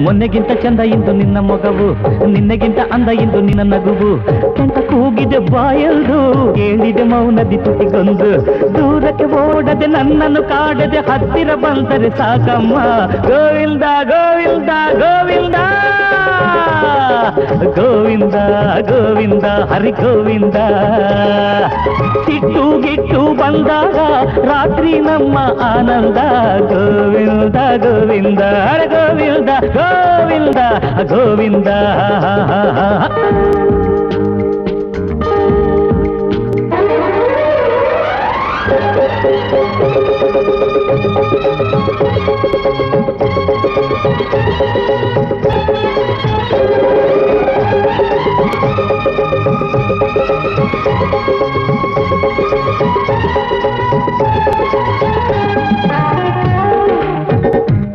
ಮೊನ್ನೆಗಿಂತ ಚಂದ ಇಂದು ನಿನ್ನ ಮೊಗವು, ನಿನ್ನೆಗಿಂತ ಅಂದ ಇಂದು ನಿನ್ನ ನಗುವು. ಕೆಂಟ ಕೂಗಿದೆ ಬಾಯಲ್ದು, ಕೇಳಿದೆ ಮೌನದಿ ತುಟಿಗೊಂದು. ದೂರಕ್ಕೆ ಓಡದೆ ನನ್ನನ್ನು ಕಾಡದೆ, ಹತ್ತಿರ ಬಂದರೆ ಸಾಕಮ್ಮ. ಗೋವಿಂದ ಗೋವಿಂದ ಗೋವಿಂದ ಗೋವಿಂದ ಗೋವಿಂದ ಹರಿ ಗೋವಿಂದ. ಸಿಟ್ಟು ಗಿಟ್ಟು ಬಂದಾಗ ರಾತ್ರಿ ನಮ್ಮ ಆನಂದ. ಗೋವಿಂದ ಗೋವಿಂದ ಹರ ಗೋವಿಂದ ಗೋವಿಂದ ಗೋವಿಂದ.